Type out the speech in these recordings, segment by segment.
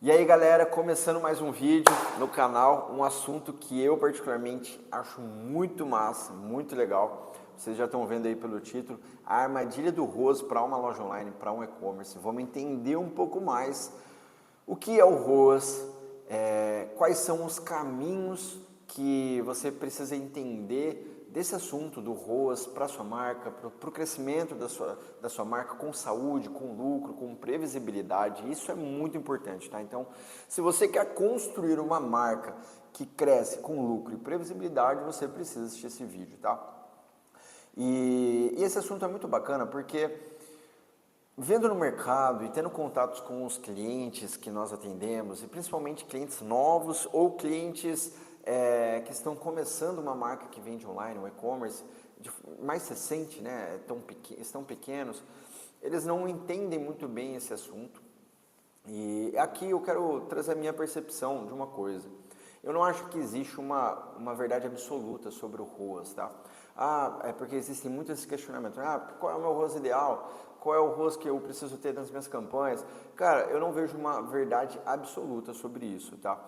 E aí galera, começando mais um vídeo no canal, um assunto que eu particularmente acho muito massa, muito legal. Vocês já estão vendo aí pelo título, a armadilha do ROAS para uma loja online, para um e-commerce. Vamos entender um pouco mais o que é o ROAS, quais são os caminhos que você precisa entender desse assunto do ROAS para a sua marca, para o crescimento da sua marca com saúde, com lucro, com previsibilidade. Isso é muito importante, tá? Então, se você quer construir uma marca que cresce com lucro e previsibilidade, você precisa assistir esse vídeo, tá? E esse assunto é muito bacana porque vendo no mercado e tendo contatos com os clientes que nós atendemos, e principalmente clientes novos ou clientes que estão começando uma marca que vende online, um e-commerce, mais recente, né, estão pequenos, eles não entendem muito bem esse assunto. E aqui eu quero trazer a minha percepção de uma coisa. Eu não acho que existe uma verdade absoluta sobre o ROAS, tá? É porque existem muitos questionamentos. Qual é o meu ROAS ideal? Qual é o ROAS que eu preciso ter nas minhas campanhas? Cara, eu não vejo uma verdade absoluta sobre isso, tá?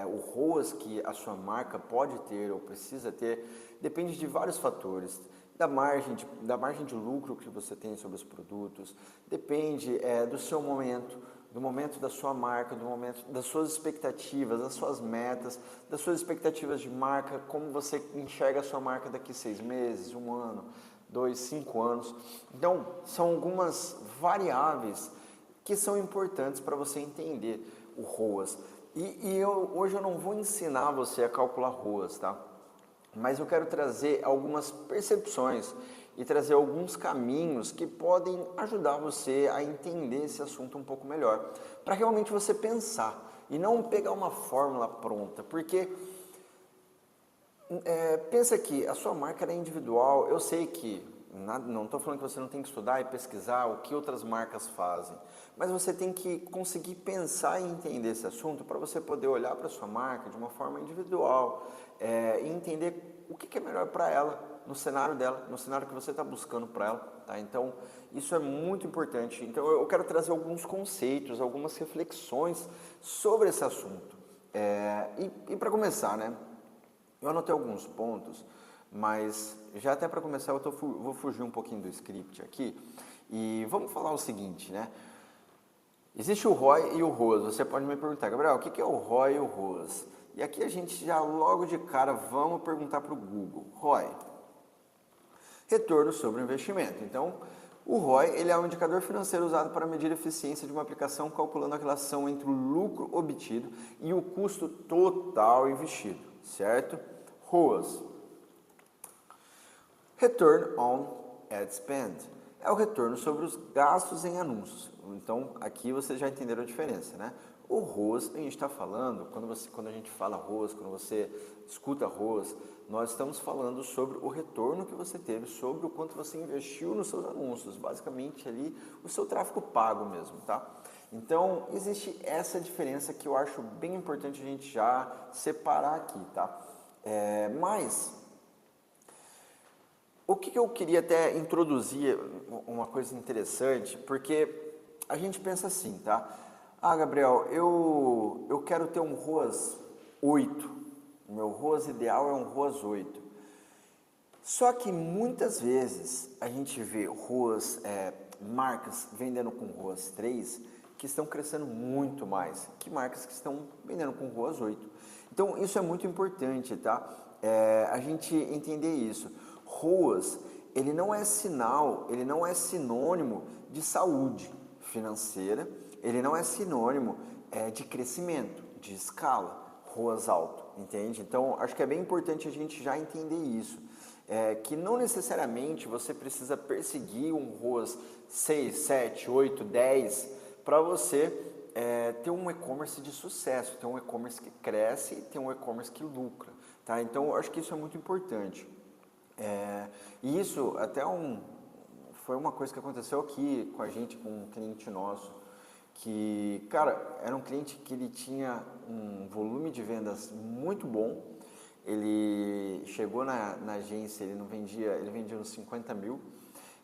O ROAS que a sua marca pode ter ou precisa ter depende de vários fatores. Da margem de lucro que você tem sobre os produtos, depende do seu momento, do momento da sua marca, do momento das suas expectativas, das suas metas, das suas expectativas de marca, como você enxerga a sua marca daqui 6 meses, 1 ano, 2, 5 anos. Então, são algumas variáveis que são importantes para você entender o ROAS. Hoje eu não vou ensinar você a calcular ROAS, tá? Mas eu quero trazer algumas percepções e trazer alguns caminhos que podem ajudar você a entender esse assunto um pouco melhor, para realmente você pensar e não pegar uma fórmula pronta, porque pensa que a sua marca é individual. Eu sei que não estou falando que você não tem que estudar e pesquisar o que outras marcas fazem, mas você tem que conseguir pensar e entender esse assunto para você poder olhar para a sua marca de uma forma individual e entender o que é melhor para ela, no cenário dela, no cenário que você está buscando para ela, tá? Então, isso é muito importante. Então, eu quero trazer alguns conceitos, algumas reflexões sobre esse assunto. E para começar, né? Eu anotei alguns pontos, mas já até para começar vou fugir um pouquinho do script aqui e vamos falar o seguinte, né? Existe o ROI e o ROAS. Você pode me perguntar, Gabriel, o que é o ROI e o ROAS? E aqui a gente já logo de cara vamos perguntar para o Google. ROI, retorno sobre o investimento. Então, o ROI ele é um indicador financeiro usado para medir a eficiência de uma aplicação, calculando a relação entre o lucro obtido e o custo total investido, certo? ROAS, Return on Ad Spend, é o retorno sobre os gastos em anúncios. Então, aqui vocês já entenderam a diferença, né? O ROAS, a gente está falando, quando a gente fala ROAS, quando você escuta ROAS, nós estamos falando sobre o retorno que você teve, sobre o quanto você investiu nos seus anúncios, basicamente ali o seu tráfego pago mesmo, tá? Então, existe essa diferença que eu acho bem importante a gente já separar aqui, tá? Mas, o que eu queria até introduzir, uma coisa interessante, porque a gente pensa assim, tá? Gabriel, eu quero ter um ROAS 8. O meu ROAS ideal é um ROAS 8. Só que muitas vezes a gente vê ROAS, marcas vendendo com ROAS 3 que estão crescendo muito mais que marcas que estão vendendo com ROAS 8. Então isso é muito importante, tá? A gente entender isso. ROAS, ele não é sinônimo de saúde financeira, ele não é sinônimo de crescimento, de escala, ROAS alto, entende? Então, acho que é bem importante a gente já entender isso, que não necessariamente você precisa perseguir um ROAS 6, 7, 8, 10 para você ter um e-commerce de sucesso, ter um e-commerce que cresce e ter um e-commerce que lucra, tá? Então, acho que isso é muito importante. E isso até foi uma coisa que aconteceu aqui com a gente, com um cliente nosso, que, cara, era um cliente que ele tinha um volume de vendas muito bom. Ele chegou na agência, ele vendia uns 50 mil,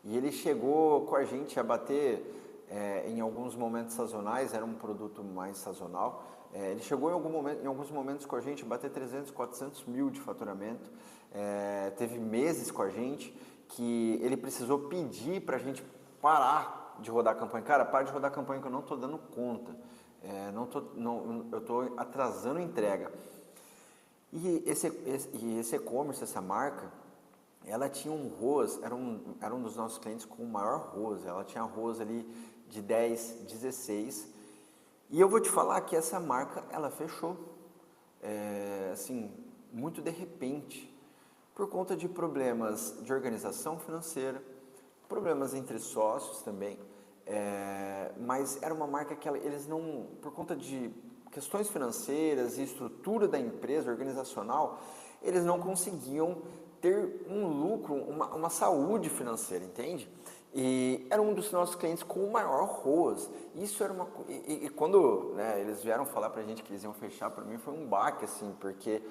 e ele chegou com a gente a bater em alguns momentos sazonais, era um produto mais sazonal. Ele chegou em alguns momentos com a gente a bater 300, 400 mil de faturamento. Teve meses com a gente que ele precisou pedir para a gente parar de rodar a campanha. Cara, para de rodar a campanha que eu não estou dando conta. Eu estou atrasando a entrega. E esse e-commerce, essa marca, ela tinha um ROAS, era um dos nossos clientes com o maior ROAS. Ela tinha ROAS ali de 10, 16. E eu vou te falar que essa marca, ela fechou, assim, muito de repente, por conta de problemas de organização financeira, problemas entre sócios também, mas era uma marca que eles não, por conta de questões financeiras e estrutura da empresa organizacional, eles não conseguiam ter um lucro, uma saúde financeira, entende? E era um dos nossos clientes com o maior ROAS. Isso era e quando, né, eles vieram falar pra gente que eles iam fechar, para mim foi um baque, assim, porque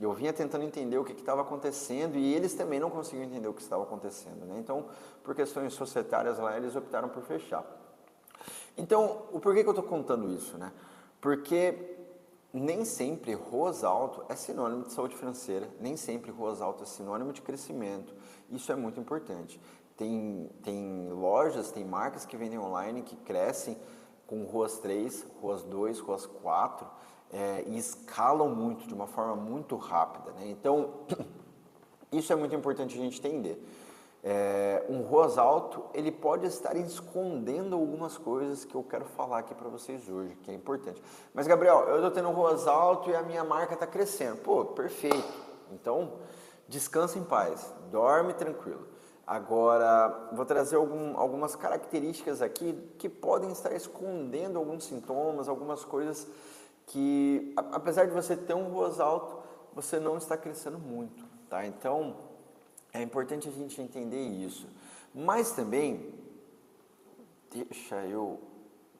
eu vinha tentando entender o que estava acontecendo e eles também não conseguiam entender o que estava acontecendo, né? Então, por questões societárias lá, eles optaram por fechar. Então, o porquê que eu estou contando isso, né? Porque nem sempre ROAS alto é sinônimo de saúde financeira, nem sempre ROAS alto é sinônimo de crescimento. Isso é muito importante. Tem lojas, tem marcas que vendem online que crescem com ROAS 3, ROAS 2, ROAS 4 e escalam muito, de uma forma muito rápida, né? Então, isso é muito importante a gente entender. Um ROAS alto, ele pode estar escondendo algumas coisas que eu quero falar aqui para vocês hoje, que é importante. Mas, Gabriel, eu estou tendo um ROAS alto e a minha marca está crescendo. Pô, perfeito. Então, descansa em paz, dorme tranquilo. Agora, vou trazer algumas características aqui que podem estar escondendo alguns sintomas, algumas coisas que, apesar de você ter um ROAS alto, você não está crescendo muito, tá? Então, é importante a gente entender isso. Mas também, deixa eu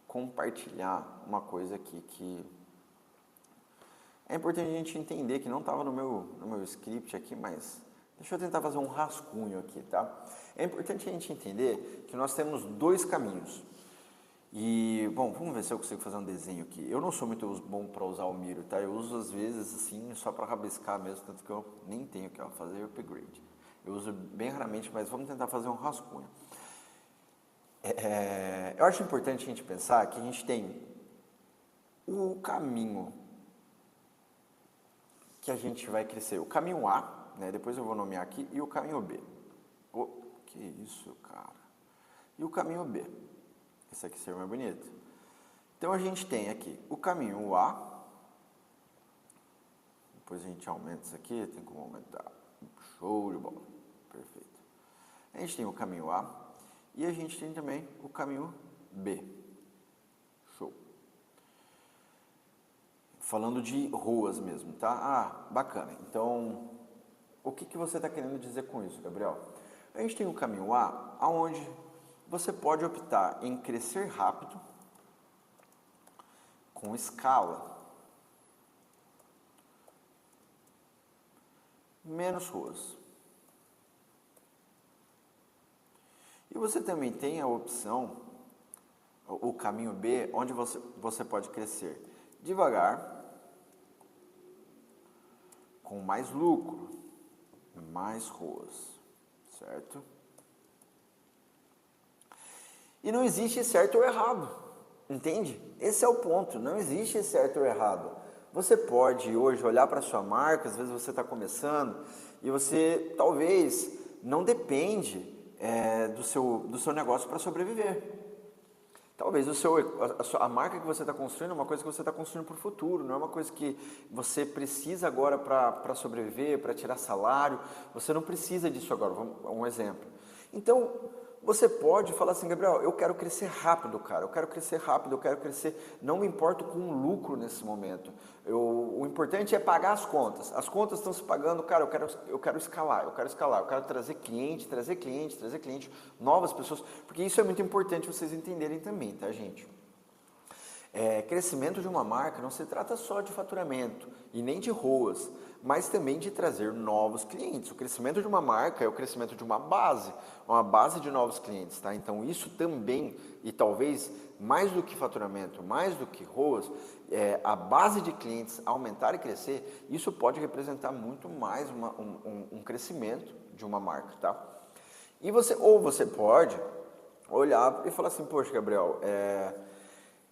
compartilhar uma coisa aqui que é importante a gente entender, que não estava no meu script aqui, mas deixa eu tentar fazer um rascunho aqui, tá? É importante a gente entender que nós temos dois caminhos. E, bom, vamos ver se eu consigo fazer um desenho aqui. Eu não sou muito bom para usar o Miro, tá? Eu uso às vezes assim, só para rabiscar mesmo, tanto que eu nem tenho que fazer upgrade. Eu uso bem raramente, mas vamos tentar fazer um rascunho. Eu acho importante a gente pensar que a gente tem o caminho que a gente vai crescer. O caminho A, né? Depois eu vou nomear aqui, e o caminho B. Oh, que isso, cara. E o caminho B. Esse aqui seria mais bonito. Então a gente tem aqui o caminho A. Depois a gente aumenta isso aqui, tem como aumentar. Show de bola. Perfeito. A gente tem o caminho A e a gente tem também o caminho B. Show. Falando de ROAS mesmo, tá? Ah, bacana. Então, o que você está querendo dizer com isso, Gabriel? A gente tem o caminho A, aonde você pode optar em crescer rápido, com escala, menos ROAS. E você também tem a opção, o caminho B, onde você pode crescer devagar, com mais lucro, mais ROAS, certo? E não existe certo ou errado, entende? Esse é o ponto, não existe certo ou errado. Você pode hoje olhar para a sua marca, às vezes você está começando, e você talvez não depende do seu negócio para sobreviver. Talvez a marca que você está construindo é uma coisa que você está construindo para o futuro, não é uma coisa que você precisa agora para sobreviver, para tirar salário. Você não precisa disso agora, um exemplo. Então, você pode falar assim, Gabriel, eu quero crescer rápido, cara, eu quero crescer rápido, eu quero crescer, não me importo com o lucro nesse momento. O importante é pagar as contas estão se pagando, cara, eu quero escalar, eu quero trazer cliente, novas pessoas, porque isso é muito importante vocês entenderem também, tá, gente? Crescimento de uma marca não se trata só de faturamento e nem de ROAS, mas também de trazer novos clientes. O crescimento de uma marca é o crescimento de uma base de novos clientes, tá? Então isso também, e talvez mais do que faturamento, mais do que ROAS, a base de clientes aumentar e crescer, isso pode representar muito mais um crescimento de uma marca, tá? E você pode olhar e falar assim, poxa, Gabriel,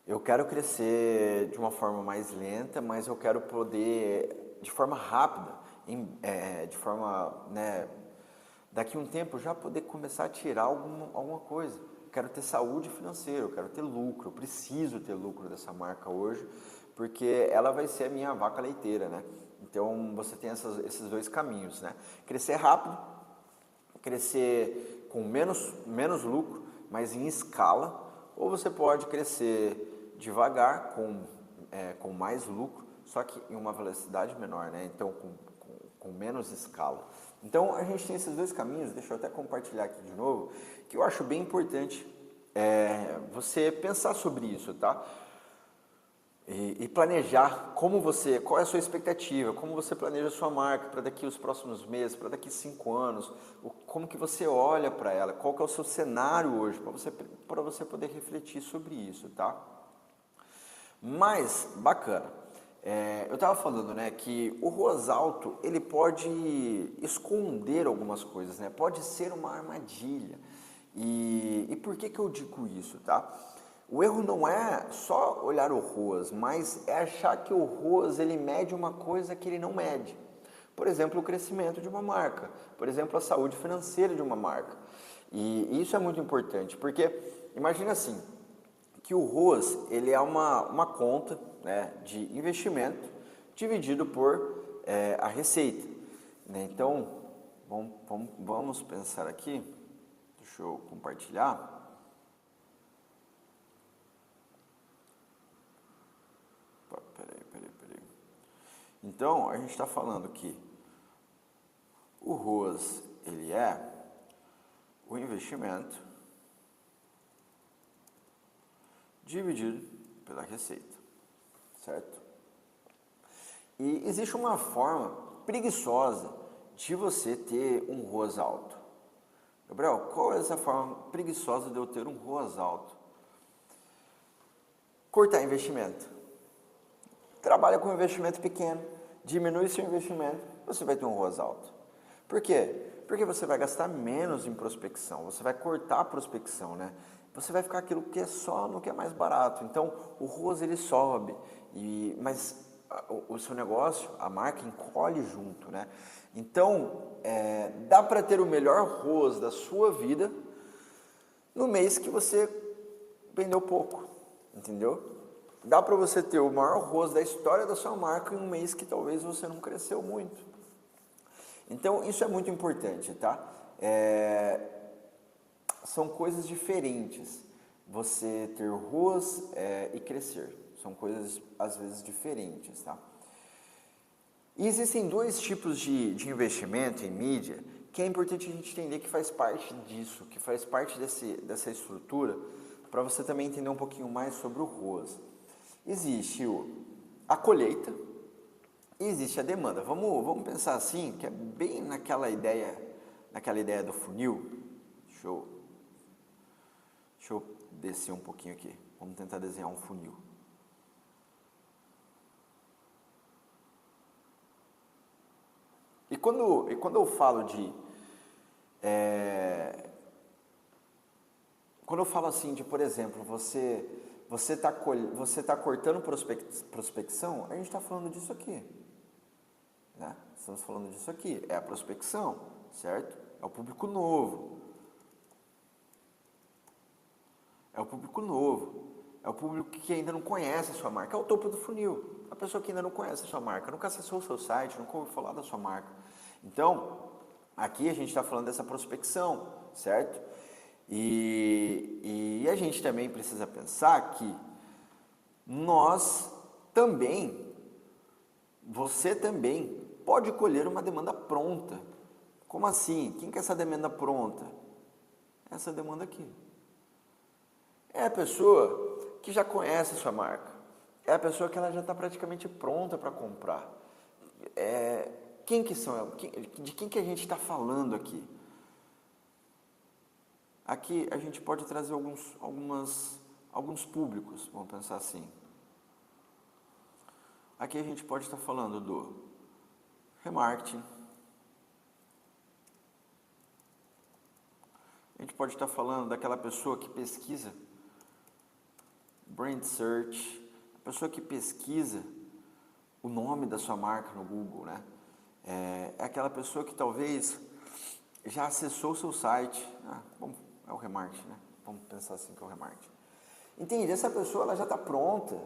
eu quero crescer de uma forma mais lenta, mas eu quero poder, de forma rápida, de forma, né, daqui a um tempo já poder começar a tirar alguma coisa. Quero ter saúde financeira, eu quero ter lucro, eu preciso ter lucro dessa marca hoje, porque ela vai ser a minha vaca leiteira, né? Então você tem esses dois caminhos, né? Crescer rápido, crescer com menos lucro, mas em escala, ou você pode crescer devagar, com mais lucro, só que em uma velocidade menor, né? Então com menos escala. Então a gente tem esses dois caminhos, deixa eu até compartilhar aqui de novo, que eu acho bem importante você pensar sobre isso, tá? E planejar qual é a sua expectativa, como você planeja a sua marca para daqui os próximos meses, para daqui 5 anos, como que você olha para ela, qual que é o seu cenário hoje, para você poder refletir sobre isso, tá? Mas, bacana, eu estava falando, né, que o ROAS alto, ele pode esconder algumas coisas, né, pode ser uma armadilha. E por que eu digo isso, tá? O erro não é só olhar o ROAS, mas é achar que o ROAS ele mede uma coisa que ele não mede. Por exemplo, o crescimento de uma marca, por exemplo, a saúde financeira de uma marca. E isso é muito importante, porque imagina assim, que o ROAS ele é uma conta, né, de investimento dividido por a receita, né? Então, vamos pensar aqui, deixa eu compartilhar. Peraí. Então, a gente está falando que o ROAS ele é o investimento dividido pela receita, certo? E existe uma forma preguiçosa de você ter um ROAS alto. Gabriel, qual é essa forma preguiçosa de eu ter um ROAS alto? Cortar investimento. Trabalha com investimento pequeno, diminui seu investimento, você vai ter um ROAS alto. Por quê? Porque você vai gastar menos em prospecção, você vai cortar a prospecção, né? Você vai ficar aquilo que é só no que é mais barato. Então, o ROAS ele sobe, mas o seu negócio, a marca encolhe junto, né? Então, dá para ter o melhor ROAS da sua vida no mês que você vendeu pouco, entendeu? Dá para você ter o maior ROAS da história da sua marca em um mês que talvez você não cresceu muito. Então, isso é muito importante, tá? São coisas diferentes, você ter ROAS e crescer. São coisas, às vezes, diferentes, tá? E existem dois tipos de investimento em mídia que é importante a gente entender que faz parte disso, que faz parte dessa estrutura, para você também entender um pouquinho mais sobre o ROAS. Existe a colheita e existe a demanda. Vamos pensar assim, que é bem naquela ideia do funil. Deixa eu descer um pouquinho aqui. Vamos tentar desenhar um funil. E quando eu falo quando eu falo assim de, por exemplo, você tá cortando prospecção, a gente está falando disso aqui, né? Estamos falando disso aqui, é a prospecção, certo? É o público novo. É o público novo, é o público que ainda não conhece a sua marca, é o topo do funil. A pessoa que ainda não conhece a sua marca, nunca acessou o seu site, nunca ouviu falar da sua marca. Então, aqui a gente está falando dessa prospecção, certo? E a gente também precisa pensar que você também pode colher uma demanda pronta. Como assim? Quem quer essa demanda pronta? Essa demanda aqui. É a pessoa que já conhece a sua marca. é a pessoa que ela já está praticamente pronta para comprar. Quem que são? De quem que a gente está falando aqui? Aqui a gente pode trazer alguns públicos, vamos pensar assim. Aqui a gente pode estar falando do remarketing. A gente pode estar falando daquela pessoa que pesquisa brand search, a pessoa que pesquisa o nome da sua marca no Google, né? É aquela pessoa que talvez já acessou o seu site. É o remarketing, né? Vamos pensar assim que é o remarketing. Entende? Essa pessoa ela já está pronta.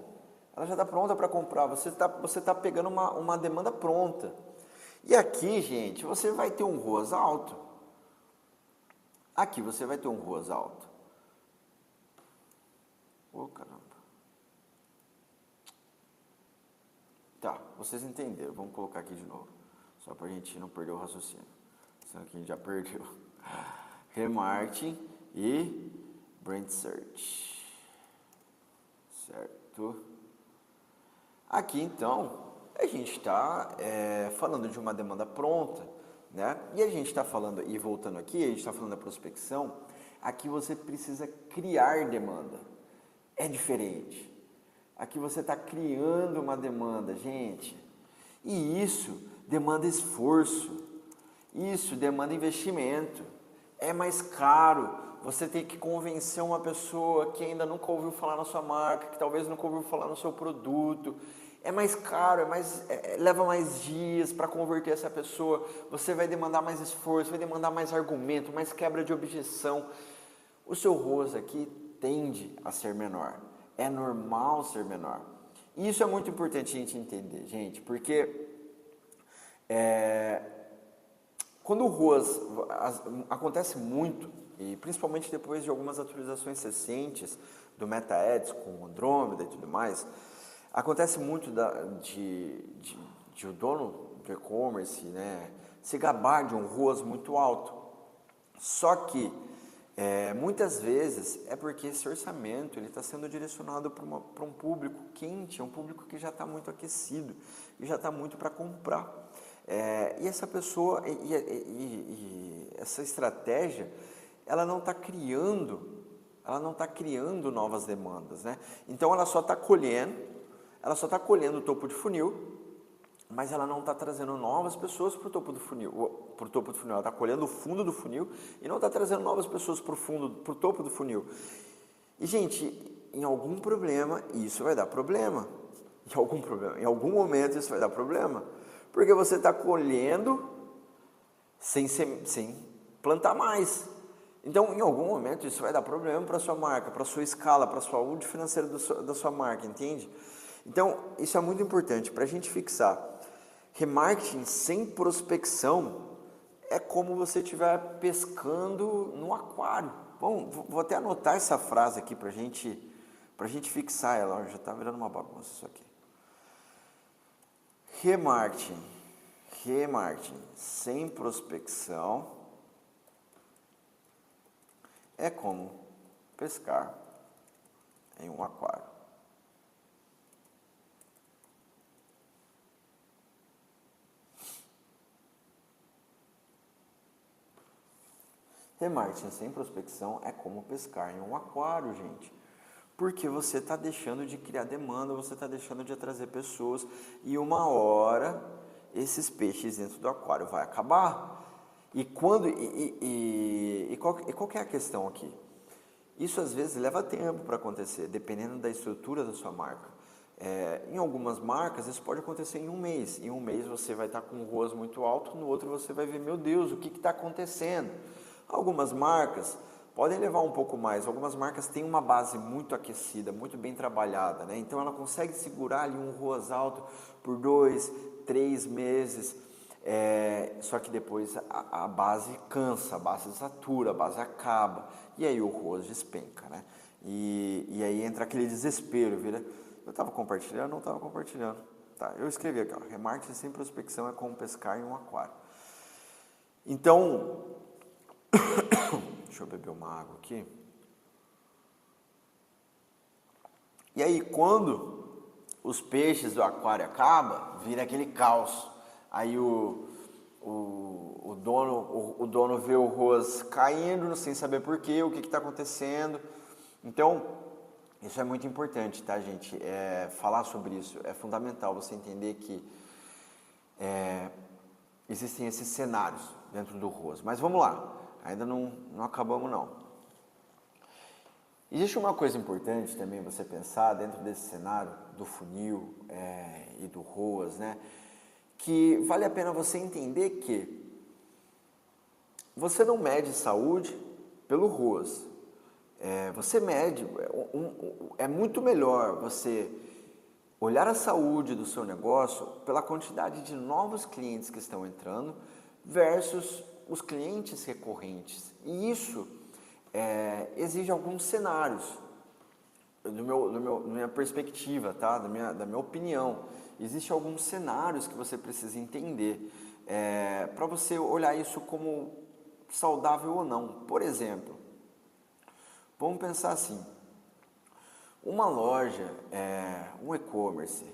Ela já está pronta para comprar. Você tá pegando uma demanda pronta. E aqui, gente, você vai ter um ROAS alto. Aqui você vai ter um ROAS alto. Ô, caramba. Tá, vocês entenderam. Vamos colocar aqui de novo. Só para a gente não perder o raciocínio. Senão aqui a gente já perdeu. Remarketing e brand search. Certo? Aqui, então, a gente está falando de uma demanda pronta, né? E a gente está falando, e voltando aqui, a gente está falando da prospecção. Aqui você precisa criar demanda. É diferente. Aqui você está criando uma demanda, gente. E isso demanda esforço. Isso demanda investimento. É mais caro. Você tem que convencer uma pessoa que ainda nunca ouviu falar na sua marca, que talvez nunca ouviu falar no seu produto. É mais caro, leva mais dias para converter essa pessoa. Você vai demandar mais esforço, vai demandar mais argumento, mais quebra de objeção. O seu ROAS aqui tende a ser menor. É normal ser menor. E isso é muito importante a gente entender, gente, porque quando o ROAS acontece muito, e principalmente depois de algumas atualizações recentes do Meta Ads com o Andromeda e tudo mais, acontece muito de o dono do e-commerce, né, se gabar de um ROAS muito alto. Só que muitas vezes é porque esse orçamento ele está sendo direcionado para um público quente, um público que já está muito aquecido e já está muito para comprar. E essa pessoa, essa estratégia, ela não está criando novas demandas, né? Então ela só está colhendo o topo de funil, mas ela não está trazendo novas pessoas para o topo do funil. Ela está colhendo o fundo do funil e não está trazendo novas pessoas para o topo do funil. E, gente, em algum problema isso vai dar problema. Em algum momento isso vai dar problema. Porque você está colhendo sem plantar mais. Então, em algum momento isso vai dar problema para a sua marca, para a sua escala, para a saúde financeira da sua marca, entende? Então, isso é muito importante para a gente fixar. Remarketing sem prospecção é como você estiver pescando no aquário. Bom, vou até anotar essa frase aqui para a gente fixar ela. Já está virando uma bagunça isso aqui. Remarketing sem prospecção é como pescar em um aquário. Remarketing sem prospecção é como pescar em um aquário, gente. Porque você está deixando de criar demanda, você está deixando de atrazer pessoas e uma hora esses peixes dentro do aquário vai acabar. E qual que é a questão aqui? Isso às vezes leva tempo para acontecer, dependendo da estrutura da sua marca. Em algumas marcas isso pode acontecer em um mês. Em um mês você vai estar com um ROAS muito alto, no outro você vai ver, meu Deus, o que está acontecendo? Algumas marcas podem levar um pouco mais. Algumas marcas têm uma base muito aquecida, muito bem trabalhada, né? Então ela consegue segurar ali um ROAS alto por 2, 3 meses. Só que depois a base cansa, a base satura, a base acaba. E aí o ROAS despenca, né? E aí entra aquele desespero, vira. Eu estava compartilhando, não estava compartilhando. Tá, eu escrevi aqui, ó, remarketing sem prospecção é como pescar em um aquário. Então, deixa eu beber uma água aqui. E aí, quando os peixes do aquário acabam, vira aquele caos. Aí o dono vê o ROAS caindo sem saber por quê, o que está acontecendo. Então, isso é muito importante, tá, gente? Falar sobre isso é fundamental, você entender que existem esses cenários dentro do ROAS. Mas vamos lá, ainda não acabamos não. Existe uma coisa importante também você pensar dentro desse cenário do funil e do ROAS, né? Que vale a pena você entender que você não mede saúde pelo ROAS. Você mede, é muito melhor você olhar a saúde do seu negócio pela quantidade de novos clientes que estão entrando versus os clientes recorrentes. E isso exige alguns cenários, da minha perspectiva, tá? da minha opinião. Existem alguns cenários que você precisa entender para você olhar isso como saudável ou não. Por exemplo, vamos pensar assim, uma loja, um e-commerce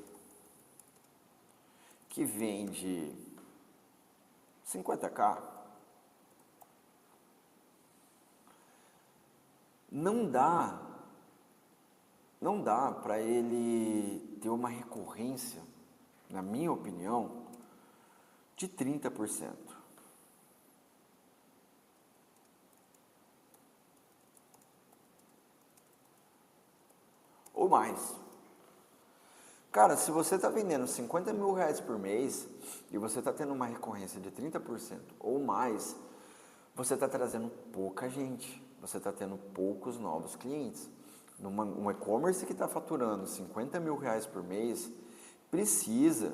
que vende 50k, não dá para ele ter uma recorrência, na minha opinião, de 30%. Ou mais. Cara, se você está vendendo 50 mil reais por mês e você está tendo uma recorrência de 30% ou mais, você está trazendo pouca gente, você está tendo poucos novos clientes. Um e-commerce que está faturando 50 mil reais por mês, precisa,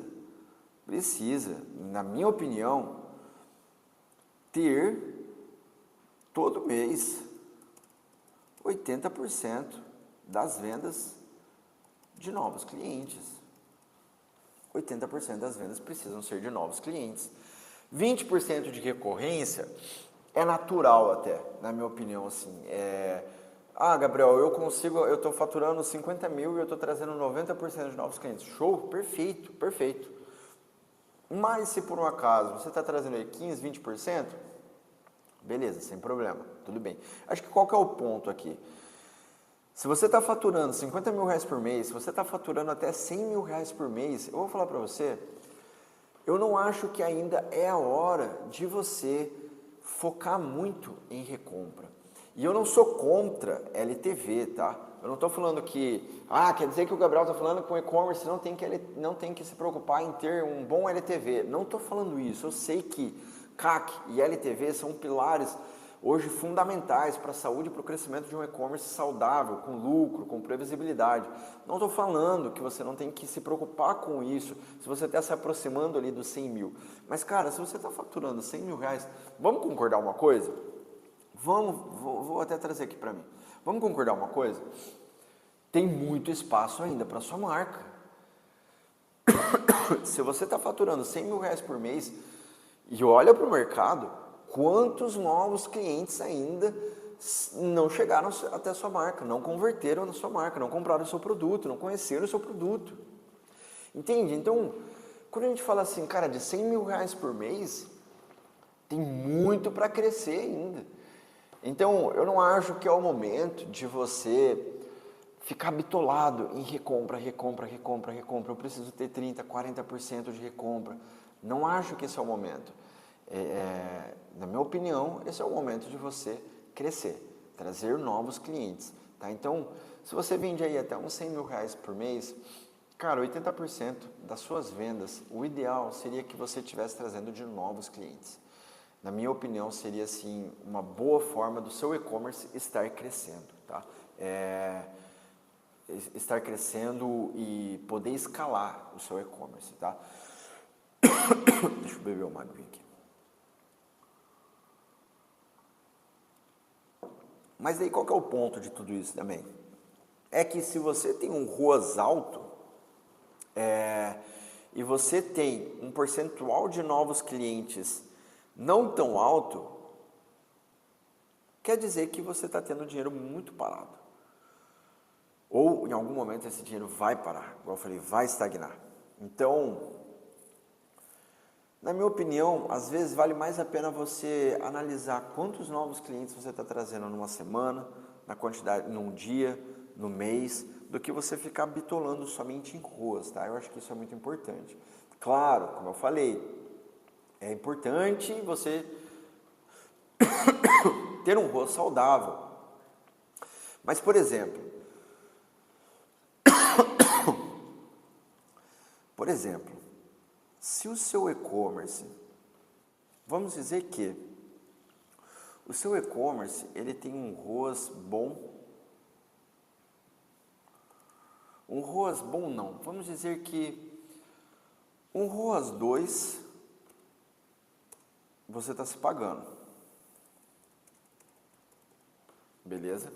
na minha opinião, ter todo mês 80% das vendas de novos clientes. 80% das vendas precisam ser de novos clientes. 20% de recorrência é natural até, na minha opinião, assim. Gabriel, eu estou faturando 50 mil e eu estou trazendo 90% de novos clientes. Show? Perfeito, perfeito. Mas se por um acaso você está trazendo aí 15, 20%, beleza, sem problema, tudo bem. Acho que qual que é o ponto aqui? Se você está faturando 50 mil reais por mês, se você está faturando até 100 mil reais por mês, eu vou falar para você, eu não acho que ainda é a hora de você focar muito em recompra. E eu não sou contra LTV, tá? Eu não estou falando que, quer dizer que o Gabriel está falando que o e-commerce não tem que se preocupar em ter um bom LTV. Não estou falando isso, eu sei que CAC e LTV são pilares hoje fundamentais para a saúde e para o crescimento de um e-commerce saudável, com lucro, com previsibilidade. Não estou falando que você não tem que se preocupar com isso, se você está se aproximando ali dos 100 mil. Mas, cara, se você está faturando 100 mil reais, vamos concordar uma coisa? Vou até trazer aqui para mim. Vamos concordar uma coisa? Tem muito espaço ainda para sua marca. Se você está faturando 100 mil reais por mês e olha para o mercado, quantos novos clientes ainda não chegaram até a sua marca, não converteram na sua marca, não compraram o seu produto, não conheceram o seu produto. Entende? Então, quando a gente fala assim, cara, de 100 mil reais por mês, tem muito para crescer ainda. Então, eu não acho que é o momento de você ficar bitolado em recompra. Eu preciso ter 30%, 40% de recompra. Não acho que esse é o momento. Na minha opinião, esse é o momento de você crescer, trazer novos clientes. Tá? Então, se você vende aí até uns 100 mil reais por mês, cara, 80% das suas vendas, o ideal seria que você estivesse trazendo de novos clientes. Na minha opinião, seria assim, uma boa forma do seu e-commerce estar crescendo, tá? Estar crescendo e poder escalar o seu e-commerce, tá? Deixa eu beber uma água aqui. Mas aí qual que é o ponto de tudo isso também? É que se você tem um ROAS alto, e você tem um percentual de novos clientes não tão alto, quer dizer que você está tendo dinheiro muito parado. ou em algum momento esse dinheiro vai parar, igual eu falei, vai estagnar. Então, na minha opinião, às vezes vale mais a pena você analisar quantos novos clientes você está trazendo numa semana, na quantidade, num dia, no mês, do que você ficar bitolando somente em ruas, tá? Eu acho que isso é muito importante. Claro, como eu falei, é importante você ter um rosto saudável. Mas, por exemplo, se o seu e-commerce, vamos dizer que o seu e-commerce, ele tem um ROAS bom, não, vamos dizer que um ROAS 2, você está se pagando, beleza?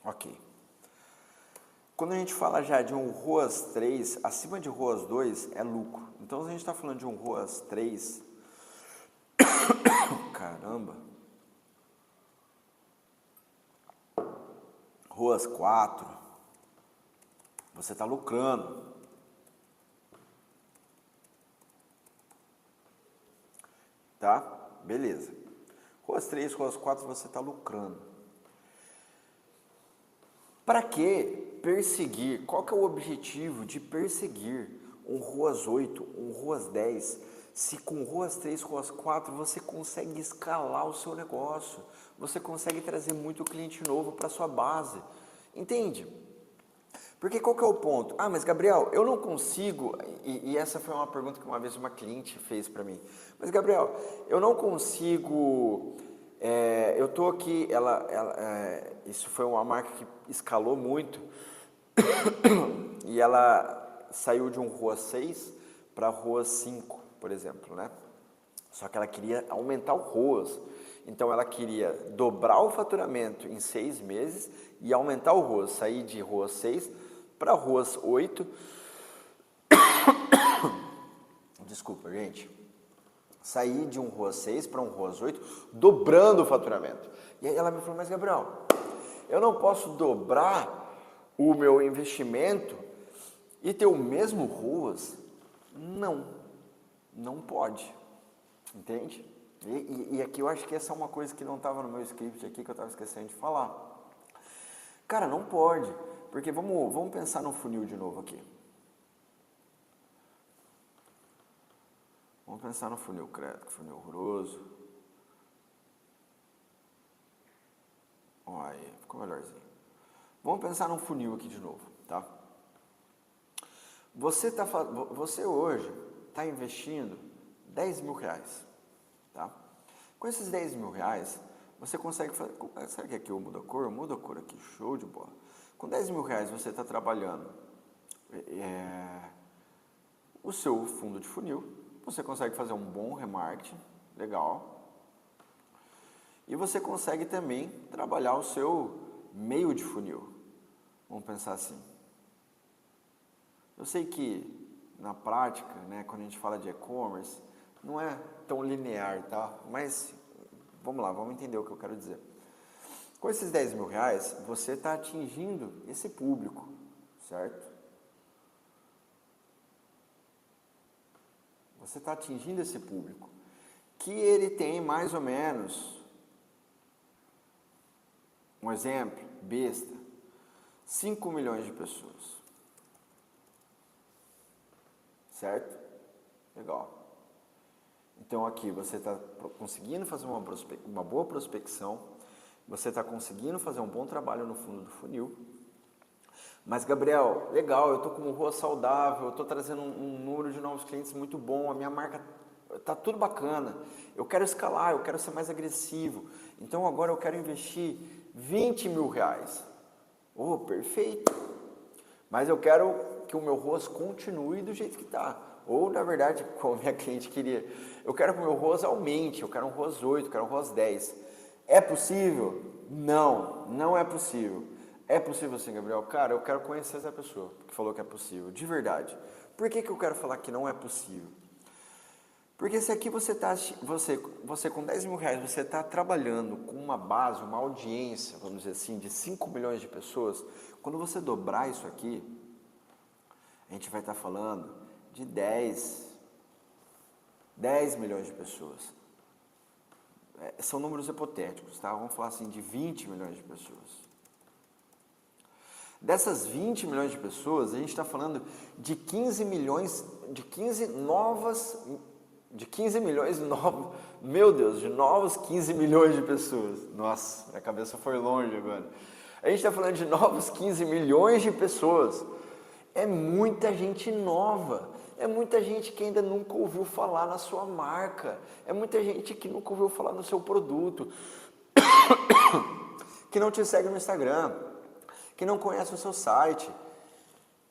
Ok. Quando a gente fala já de um ROAS 3, acima de ROAS 2 é lucro. Então, se a gente está falando de um ROAS 3, caramba, ROAS 4, você está lucrando. Tá? Beleza. ROAS 3, ROAS 4, você está lucrando. Para que perseguir? Qual que é o objetivo de perseguir um ROAS 8, um ROAS 10, se com ROAS 3, ROAS 4 você consegue escalar o seu negócio, você consegue trazer muito cliente novo para sua base, entende? Porque qual que é o ponto? Ah, mas Gabriel, eu não consigo, e essa foi uma pergunta que uma vez uma cliente fez para mim, mas Gabriel, eu não consigo, eu estou aqui, isso foi uma marca que escalou muito, e ela saiu de um ROAS 6 para ROAS 5, por exemplo, né? Só que ela queria aumentar o ROAS. Então ela queria dobrar o faturamento em 6 meses e aumentar o ROAS, sair de ROAS 6 para ROAS 8. Desculpa, gente. Sair de um ROAS 6 para um ROAS 8, dobrando o faturamento. E aí ela me falou, mas Gabriel, eu não posso dobrar o meu investimento e ter o mesmo ROAS? Não, não pode, entende? E aqui eu acho que essa é uma coisa que não estava no meu script aqui, que eu estava esquecendo de falar. Cara, não pode, porque vamos pensar no funil de novo aqui. Vamos pensar no funil, credo, que funil horroroso. Olha aí, ficou melhorzinho. Vamos pensar num funil aqui de novo, tá? Você hoje está investindo 10 mil reais, tá? Com esses 10 mil reais, você consegue fazer... Será que aqui eu mudo a cor? Eu mudo a cor aqui, show de bola. Com 10 mil reais você está trabalhando o seu fundo de funil, você consegue fazer um bom remarketing, legal. E você consegue também trabalhar o seu meio de funil. Vamos pensar assim. Eu sei que na prática, né, quando a gente fala de e-commerce, não é tão linear, tá? Mas vamos lá, vamos entender o que eu quero dizer. Com esses 10 mil reais, você está atingindo esse público, certo? Você está atingindo esse público, que ele tem mais ou menos, um exemplo, besta, 5 milhões de pessoas. Certo? Legal. Então aqui você está conseguindo fazer uma boa prospecção, você está conseguindo fazer um bom trabalho no fundo do funil. Mas Gabriel, legal, eu estou com uma rua saudável, eu estou trazendo um número de novos clientes muito bom, a minha marca está tudo bacana, eu quero escalar, eu quero ser mais agressivo, então agora eu quero investir 20 mil reais. Oh, perfeito! Mas eu quero que o meu ROAS continue do jeito que está. Ou, na verdade, como a minha cliente queria, eu quero que o meu ROAS aumente, eu quero um ROAS 8, eu quero um ROAS 10. É possível? Não, não é possível. É possível sim, Gabriel? Cara, eu quero conhecer essa pessoa que falou que é possível, de verdade. Por que eu quero falar que não é possível? Porque se aqui você com 10 mil reais, você está trabalhando com uma base, uma audiência, vamos dizer assim, de 5 milhões de pessoas, quando você dobrar isso aqui, a gente vai estar falando de 10 milhões de pessoas. São números hipotéticos, tá? Vamos falar assim, de 20 milhões de pessoas. Dessas 20 milhões de pessoas, a gente está falando de 15 milhões, de 15 milhões novos, meu Deus, de novos 15 milhões de pessoas. Nossa, minha cabeça foi longe agora. A gente está falando de novos 15 milhões de pessoas. É muita gente nova, é muita gente que ainda nunca ouviu falar na sua marca, é muita gente que nunca ouviu falar no seu produto, que não te segue no Instagram, que não conhece o seu site,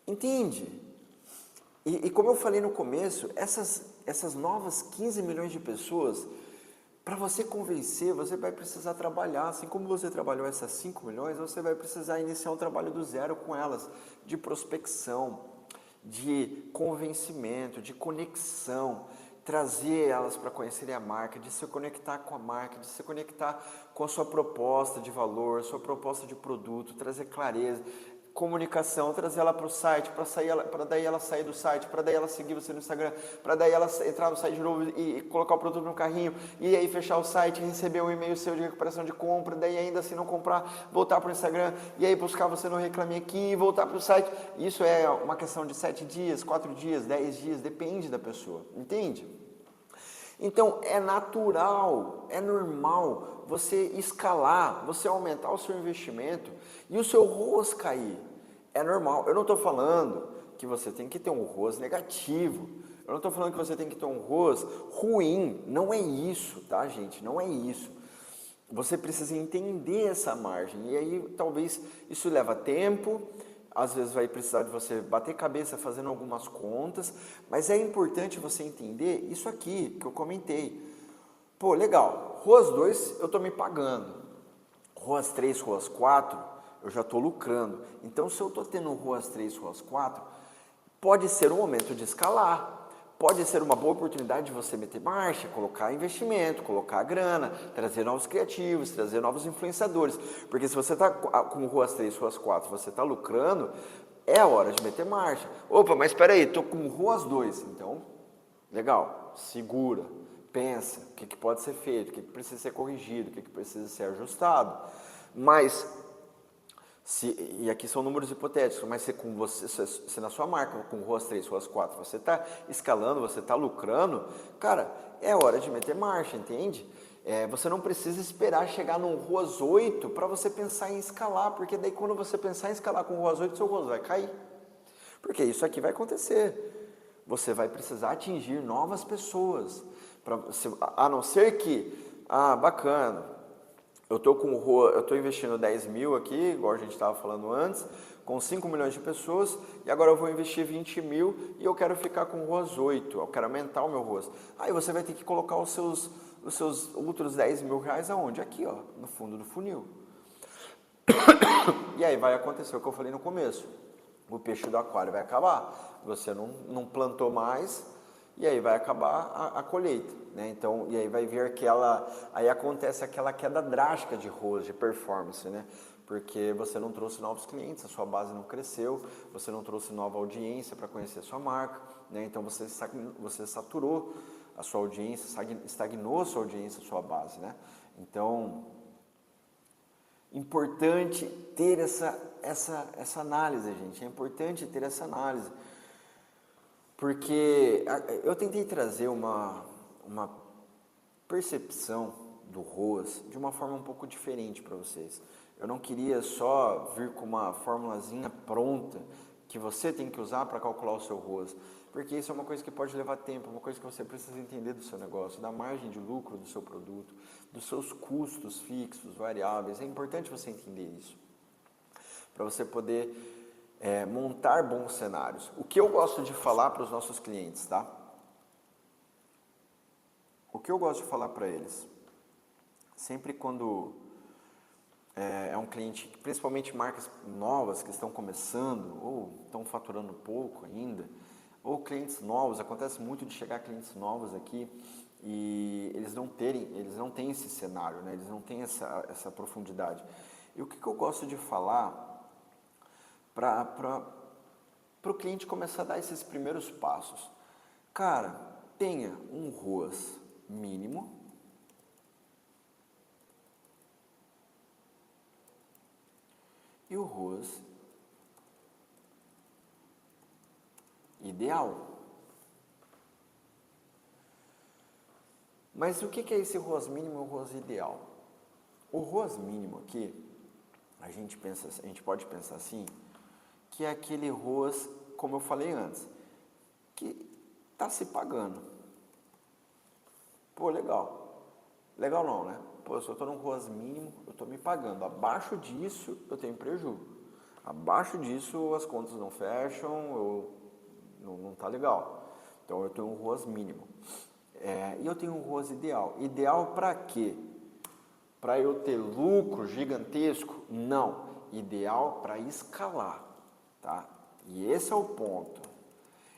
entende? E como eu falei no começo, essas novas 15 milhões de pessoas, para você convencer, você vai precisar trabalhar, assim como você trabalhou essas 5 milhões, você vai precisar iniciar um trabalho do zero com elas, de prospecção, de convencimento, de conexão, trazer elas para conhecerem a marca, de se conectar com a marca, de se conectar com a sua proposta de valor, sua proposta de produto, trazer clareza, comunicação, trazer ela para o site, para daí ela sair do site, para daí ela seguir você no Instagram, para daí ela entrar no site de novo e colocar o produto no carrinho, e aí fechar o site, receber um e-mail seu de recuperação de compra, daí ainda assim não comprar, voltar para o Instagram, e aí buscar você no Reclame Aqui, voltar para o site. Isso é uma questão de 7 dias, 4 dias, 10 dias, depende da pessoa, entende? Então é natural, é normal você escalar, você aumentar o seu investimento e o seu ROAS cair. É normal. Eu não estou falando que você tem que ter um ROAS negativo. Eu não estou falando que você tem que ter um ROAS ruim. Não é isso, tá, gente? Não é isso. Você precisa entender essa margem. E aí talvez isso leva tempo. Às vezes vai precisar de você bater cabeça fazendo algumas contas, mas é importante você entender isso aqui que eu comentei. Pô, legal, ROAS 2 eu estou me pagando, ROAS 3, ROAS 4 eu já estou lucrando. Então se eu estou tendo um ROAS 3, ROAS 4, pode ser o momento de escalar. Pode ser uma boa oportunidade de você meter marcha, colocar investimento, colocar grana, trazer novos criativos, trazer novos influenciadores. Porque se você está com o ROAS 3, ROAS 4, você está lucrando, é a hora de meter marcha. Opa, mas espera aí, estou com o ROAS 2. Então, legal, segura, pensa o que pode ser feito, o que precisa ser corrigido, o que precisa ser ajustado. Mas... e aqui são números hipotéticos, mas se na sua marca, com ROAS 3, ROAS 4, você está escalando, você está lucrando, cara, é hora de meter marcha, entende? Você não precisa esperar chegar num ROAS 8 para você pensar em escalar, porque daí quando você pensar em escalar com o ROAS 8, seu ROAS vai cair. Porque isso aqui vai acontecer. Você vai precisar atingir novas pessoas, a não ser que, bacana, eu estou investindo 10 mil aqui, igual a gente estava falando antes, com 5 milhões de pessoas, e agora eu vou investir 20 mil e eu quero ficar com o ROAS 8, eu quero aumentar o meu ROAS. Aí você vai ter que colocar os seus outros 10 mil reais aonde? Aqui, ó, no fundo do funil. E aí vai acontecer o que eu falei no começo. O peixe do aquário vai acabar, você não plantou mais, e aí vai acabar a colheita, né? Então, e aí vai vir aí acontece aquela queda drástica de ROAS, de performance, né? Porque você não trouxe novos clientes, a sua base não cresceu, você não trouxe nova audiência para conhecer a sua marca, né? Então você saturou a sua audiência, estagnou a sua audiência, a sua base, né? Então, importante ter essa análise, gente, é importante ter essa análise. Porque eu tentei trazer uma percepção do ROAS de uma forma um pouco diferente para vocês. Eu não queria só vir com uma formulazinha pronta que você tem que usar para calcular o seu ROAS, porque isso é uma coisa que pode levar tempo, uma coisa que você precisa entender do seu negócio, da margem de lucro do seu produto, dos seus custos fixos, variáveis. É importante você entender isso, para você poder montar bons cenários. O que eu gosto de falar para os nossos clientes, tá? O que eu gosto de falar para eles, sempre quando é um cliente, principalmente marcas novas que estão começando, ou estão faturando pouco ainda, ou clientes novos, acontece muito de chegar clientes novos aqui e eles não têm esse cenário, né? Eles não têm essa profundidade. E o que eu gosto de falar para o cliente começar a dar esses primeiros passos? Cara, tenha um ROAS mínimo e o ROAS ideal. Mas o que é esse ROAS mínimo e o ROAS ideal? O ROAS mínimo aqui, a gente pode pensar assim, que é aquele ROAS, como eu falei antes, que está se pagando. Pô, legal. Legal não, né? Pô, se eu estou num ROAS mínimo, eu estou me pagando. Abaixo disso, eu tenho prejuízo. Abaixo disso, as contas não fecham, não está legal. Então, eu tenho um ROAS mínimo. E eu tenho um ROAS ideal. Ideal para quê? Para eu ter lucro gigantesco? Não. Ideal para escalar, tá? E esse é o ponto.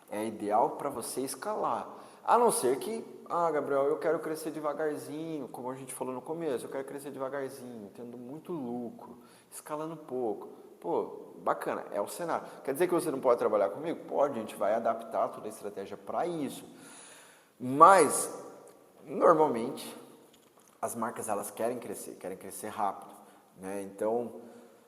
É ideal para você escalar. A não ser que, Gabriel, eu quero crescer devagarzinho, como a gente falou no começo, eu quero crescer devagarzinho, tendo muito lucro, escalando pouco. Pô, bacana, é o cenário. Quer dizer que você não pode trabalhar comigo? Pode, a gente vai adaptar toda a estratégia para isso. Mas, normalmente, as marcas elas querem crescer rápido, né? Então,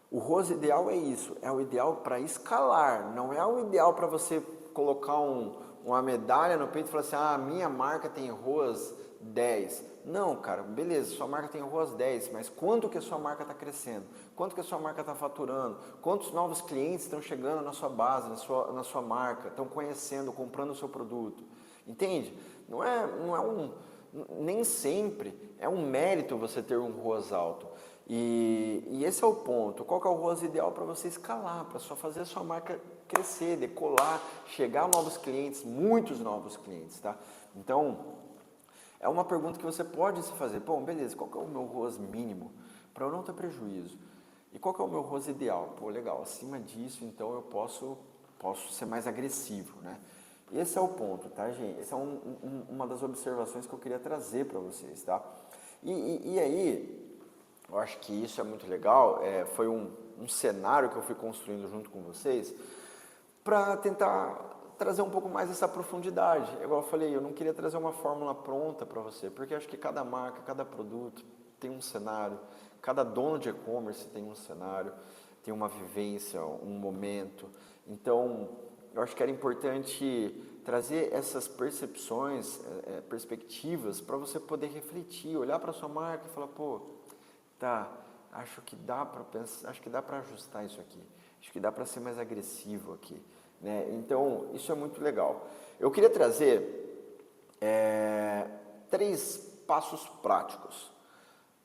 o ROAS ideal é isso, é o ideal para escalar, não é o ideal para você colocar uma medalha no peito e falar assim, minha marca tem ROAS 10. Não, cara, beleza, sua marca tem ROAS 10, mas quanto que a sua marca está crescendo? Quanto que a sua marca está faturando? Quantos novos clientes estão chegando na sua base, na sua marca, estão conhecendo, comprando o seu produto? Entende? Nem sempre é um mérito você ter um ROAS alto. E esse é o ponto. Qual que é o ROAS ideal para você escalar, para só fazer a sua marca crescer, decolar, chegar a novos clientes, muitos novos clientes, tá? Então, é uma pergunta que você pode se fazer. Bom, beleza, qual que é o meu ROAS mínimo para eu não ter prejuízo? E qual que é o meu ROAS ideal? Pô, legal, acima disso, então eu posso ser mais agressivo, né? Esse é o ponto, tá, gente? Essa é uma das observações que eu queria trazer para vocês, tá? E aí, eu acho que isso é muito legal, foi um cenário que eu fui construindo junto com vocês para tentar trazer um pouco mais essa profundidade. Igual eu falei, eu não queria trazer uma fórmula pronta para você, porque eu acho que cada marca, cada produto tem um cenário, cada dono de e-commerce tem um cenário, tem uma vivência, um momento. Então, eu acho que era importante trazer essas percepções, perspectivas, para você poder refletir, olhar para a sua marca e falar, pô, tá, acho que dá para pensar, acho que dá para ajustar isso aqui, acho que dá para ser mais agressivo aqui, né? Então, isso é muito legal. Eu queria trazer 3 passos práticos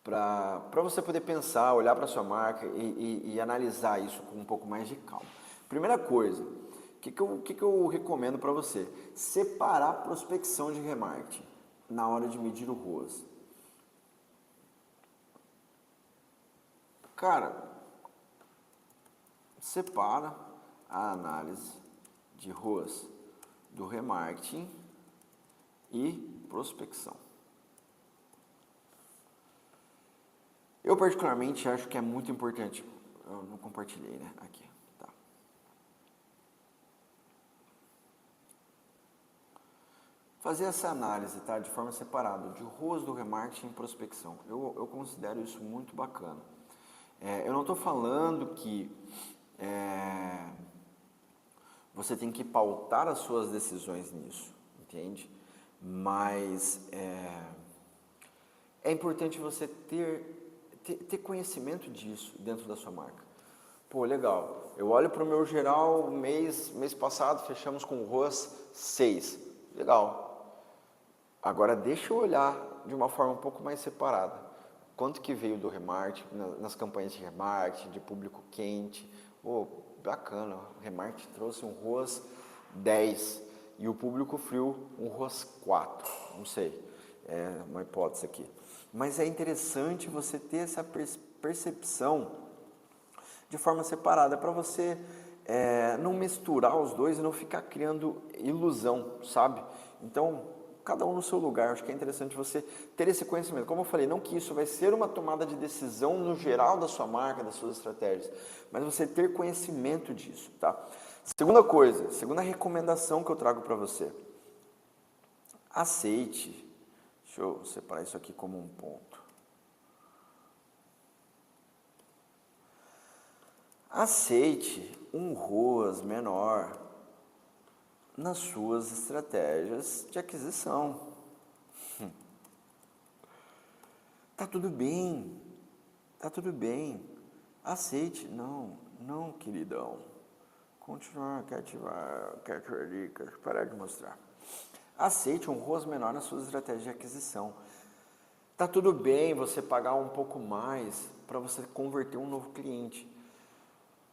para você poder pensar, olhar para a sua marca e analisar isso com um pouco mais de calma. Primeira coisa, o que eu recomendo para você? Separar a prospecção de remarketing na hora de medir o ROAS. Cara, separa a análise de ROAS do remarketing e prospecção. Eu particularmente acho que é muito importante, eu não compartilhei, né, aqui, tá. Fazer essa análise, tá, de forma separada, de ROAS do remarketing e prospecção. Eu considero isso muito bacana. Eu não estou falando que você tem que pautar as suas decisões nisso, entende? Mas é importante você ter conhecimento disso dentro da sua marca. Pô, legal, eu olho para o meu geral, mês passado fechamos com o ROAS 6, legal. Agora deixa eu olhar de uma forma um pouco mais separada. Quanto que veio do remarketing, nas campanhas de remarketing, de público quente. Bacana, o remarketing trouxe um ROAS 10 e o público frio um ROAS 4, não sei, é uma hipótese aqui. Mas é interessante você ter essa percepção de forma separada para você não misturar os dois e não ficar criando ilusão, sabe? Então, cada um no seu lugar. Acho que é interessante você ter esse conhecimento. Como eu falei, não que isso vai ser uma tomada de decisão no geral da sua marca, das suas estratégias, mas você ter conhecimento disso, tá? Segunda coisa, segunda recomendação que eu trago para você. Aceite. Deixa eu separar isso aqui como um ponto. Aceite um ROAS menor nas suas estratégias de aquisição. Tá tudo bem, tá tudo bem. Aceite. Não, queridão. Continuar, quer ativar dicas, parar de mostrar. Aceite um ROAS menor nas suas estratégias de aquisição. Tá tudo bem você pagar um pouco mais para você converter um novo cliente.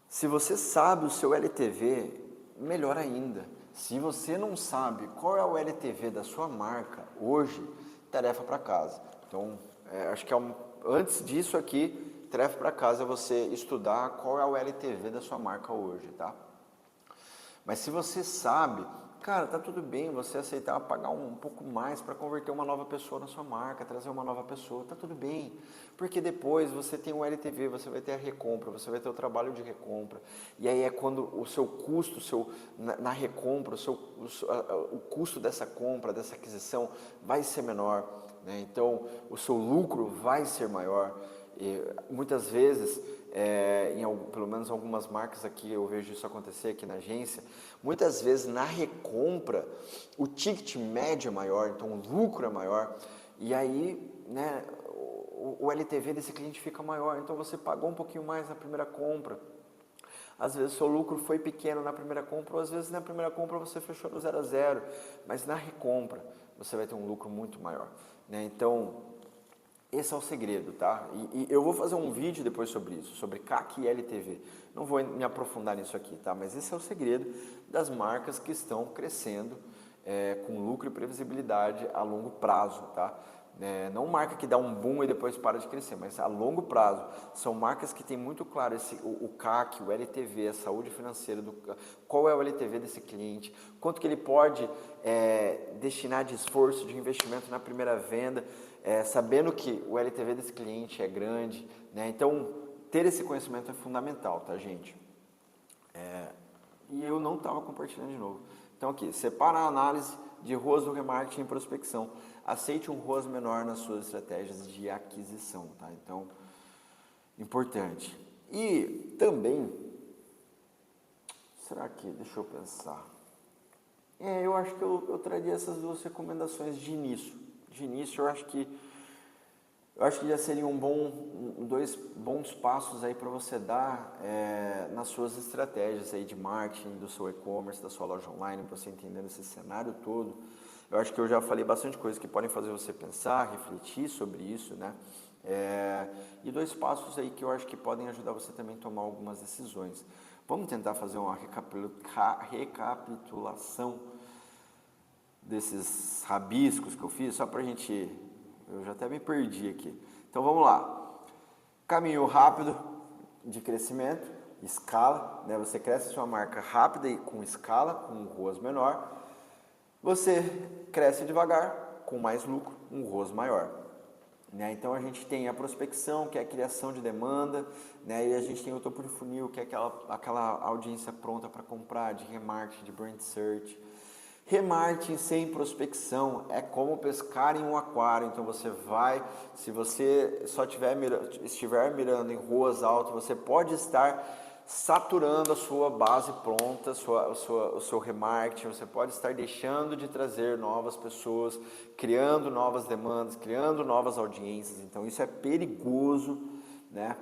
Se você sabe o seu LTV, melhor ainda. Se você não sabe qual é o LTV da sua marca hoje, tarefa para casa. Então, acho que antes disso aqui, tarefa para casa é você estudar qual é o LTV da sua marca hoje, tá? Mas se você sabe, cara, tá tudo bem você aceitar pagar um pouco mais para converter uma nova pessoa na sua marca, trazer uma nova pessoa, tá tudo bem. Porque depois você tem o LTV, você vai ter a recompra, você vai ter o trabalho de recompra. E aí é quando o seu custo, na recompra, o custo dessa compra, dessa aquisição vai ser menor, né? Então o seu lucro vai ser maior. E muitas vezes, pelo menos algumas marcas aqui, eu vejo isso acontecer aqui na agência, muitas vezes na recompra o ticket médio é maior, então o lucro é maior, e aí, né, o LTV desse cliente fica maior, então você pagou um pouquinho mais na primeira compra. Às vezes o seu lucro foi pequeno na primeira compra, ou às vezes na primeira compra você fechou no 0 a 0, mas na recompra você vai ter um lucro muito maior, né? Então, esse é o segredo, tá? E eu vou fazer um vídeo depois sobre isso, sobre CAC e LTV. Não vou me aprofundar nisso aqui, tá? Mas esse é o segredo das marcas que estão crescendo com lucro e previsibilidade a longo prazo, tá? Não marca que dá um boom e depois para de crescer, mas a longo prazo. São marcas que têm muito claro o CAC, o LTV, a saúde financeira, qual é o LTV desse cliente, quanto que ele pode destinar de esforço, de investimento na primeira venda, sabendo que o LTV desse cliente é grande, né? Então, ter esse conhecimento é fundamental, tá, gente? E eu não estava compartilhando de novo. Então, aqui, separa a análise de ROAS do remarketing e prospecção. Aceite um ROAS menor nas suas estratégias de aquisição, tá? Então, importante. E também, será que, deixa eu pensar. Eu acho que eu traria essas duas recomendações de início. De início, eu acho que já seriam dois bons passos aí para você dar nas suas estratégias aí de marketing, do seu e-commerce, da sua loja online, para você entendendo esse cenário todo. Eu acho que eu já falei bastante coisas que podem fazer você pensar, refletir sobre isso, né? E dois passos aí que eu acho que podem ajudar você também a tomar algumas decisões. Vamos tentar fazer uma recapitulação desses rabiscos que eu fiz, só para a gente... Eu já até me perdi aqui. Então vamos lá. Caminho rápido de crescimento, escala, né? Você cresce sua marca rápida e com escala, com um ROAS menor. Você cresce devagar, com mais lucro, um ROAS maior. Né? Então a gente tem a prospecção, que é a criação de demanda, né? E a gente tem o topo de funil, que é aquela audiência pronta para comprar, de remarketing, de brand search. Remarketing sem prospecção é como pescar em um aquário. Então você vai, se você só estiver mirando em ROAS alto, você pode estar saturando a sua base pronta, o seu remarketing. Você pode estar deixando de trazer novas pessoas, criando novas demandas, criando novas audiências. Então isso é perigoso, né?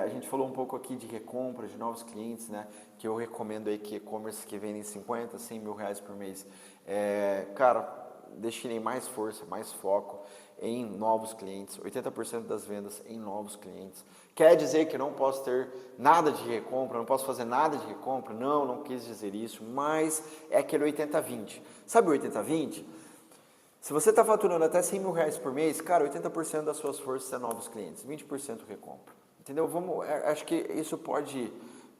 A gente falou um pouco aqui de recompra, de novos clientes, né? Que eu recomendo aí que e-commerce que vendem 50, 100 mil reais por mês. Cara, destinem mais força, mais foco em novos clientes, 80% das vendas em novos clientes. Quer dizer que eu não posso ter nada de recompra, não posso fazer nada de recompra? Não quis dizer isso, mas é aquele 80-20. Sabe o 80-20? Se você está faturando até 100 mil reais por mês, cara, 80% das suas forças é novos clientes, 20% recompra. Entendeu? Acho que isso pode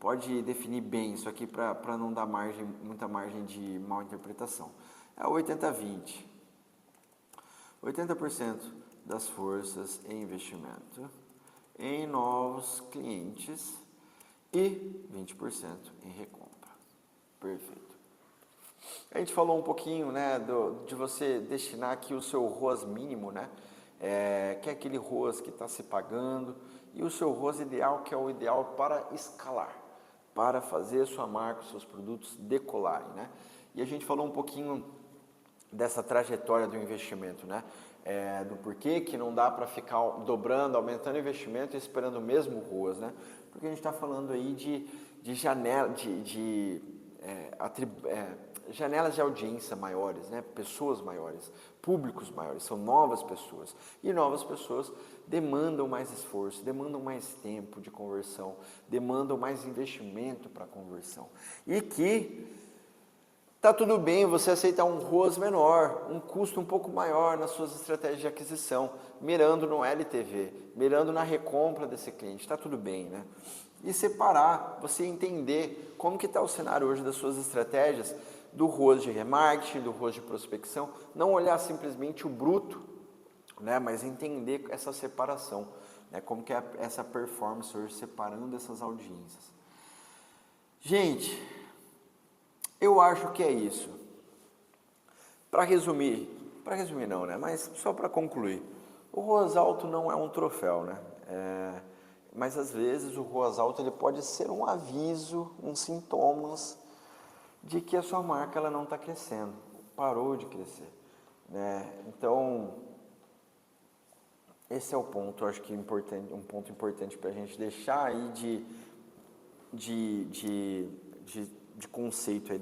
pode definir bem isso aqui para não dar muita margem de mal interpretação. É o 80-20. 80% das forças em investimento em novos clientes e 20% em recompra. Perfeito. A gente falou um pouquinho, né, de você destinar aqui o seu ROAS mínimo, né, que é aquele ROAS que está se pagando, e o seu ROAS ideal, que é o ideal para escalar, para fazer a sua marca, os seus produtos decolarem, né? E a gente falou um pouquinho dessa trajetória do investimento, né? Do porquê que não dá para ficar dobrando, aumentando o investimento e esperando o mesmo ROAS, né? Porque a gente está falando aí de janelas de audiência maiores, né? Pessoas maiores, públicos maiores, são novas pessoas. E novas pessoas demandam mais esforço, demandam mais tempo de conversão, demandam mais investimento para conversão. E que tá tudo bem você aceitar um ROAS menor, um custo um pouco maior nas suas estratégias de aquisição, mirando no LTV, mirando na recompra desse cliente, tá tudo bem, né? E separar, você entender como que está o cenário hoje das suas estratégias, do ROAS de remarketing, do ROAS de prospecção, não olhar simplesmente o bruto, né? Mas entender essa separação, né? Como que é essa performance hoje, separando essas audiências. Gente, eu acho que é isso. Para resumir não, né? Mas só para concluir, o ROAS alto não é um troféu, né? Mas às vezes o ROAS alto ele pode ser um aviso, uns sintomas de que a sua marca ela não está crescendo, parou de crescer, né? Então, esse é o ponto, eu acho que importante, um ponto importante para a gente deixar aí de conceito aí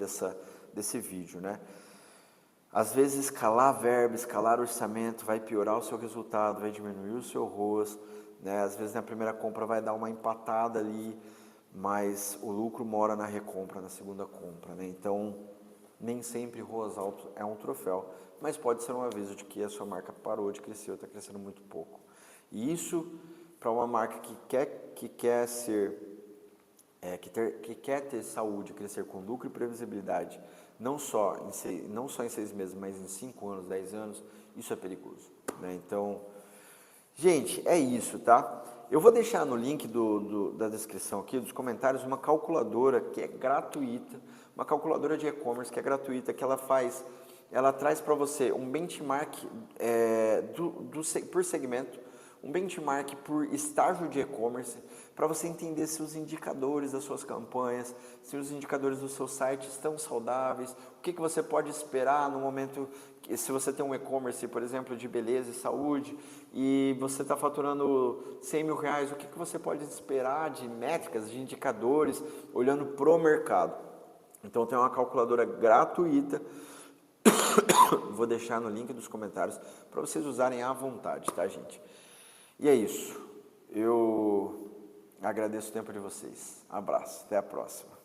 desse vídeo, né? Às vezes escalar verba, escalar orçamento vai piorar o seu resultado, vai diminuir o seu ROAS, né? Às vezes na primeira compra vai dar uma empatada ali, mas o lucro mora na recompra, na segunda compra, né? Então, nem sempre ROAS alto é um troféu, mas pode ser um aviso de que a sua marca parou de crescer ou está crescendo muito pouco. E isso, para uma marca que quer ter saúde, crescer com lucro e previsibilidade, não só em 6 meses, mas em 5 anos, 10 anos, isso é perigoso, né? Então, gente, é isso, tá? Eu vou deixar no link da descrição aqui, dos comentários, uma calculadora que é gratuita, uma calculadora de e-commerce que é gratuita, que ela traz para você um benchmark por segmento, um benchmark por estágio de e-commerce, para você entender se os indicadores das suas campanhas, se os indicadores do seu site estão saudáveis, o que você pode esperar no momento, se você tem um e-commerce, por exemplo, de beleza e saúde, e você está faturando R$100.000, o que você pode esperar de métricas, de indicadores, olhando para o mercado. Então tem uma calculadora gratuita, vou deixar no link dos comentários, para vocês usarem à vontade, tá, gente? E é isso. Eu agradeço o tempo de vocês. Abraço. Até a próxima.